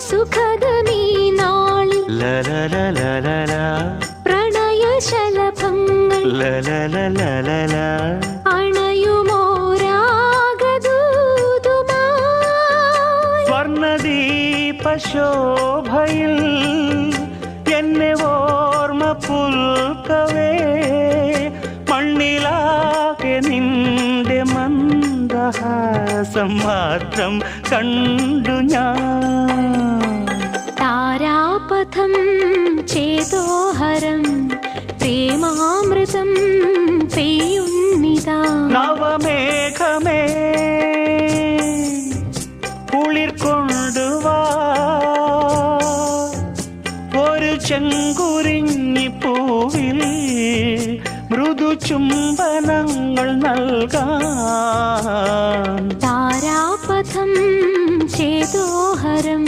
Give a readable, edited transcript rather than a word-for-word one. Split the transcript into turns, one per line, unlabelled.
സുഖദമീ നാളിൽ പ്രണയശലഭങ്ങൾ അണയുമോരാഗദൂതുമായി
സ്വർണദീപശോഭയിൽ എന്നെ ഓർമ്മ പുൽക്കവേ മണ്ണിലാകെ നിന്റെ മന്ദഹാസം മാത്രം കണ്ടു ഞാൻ.
താരാപഥം ചേതോഹരം പ്രേമാമൃതം പെയ്യുന്നിതാ.
നവമേഘമേ കുളിർ കൊണ്ടുവാ ഒരു ചെങ്കുരിഞ്ഞി പൂവിൽ മൃദു ചുംബനങ്ങൾ നൽകാൻ.
താരാപഥം ചേതോഹരം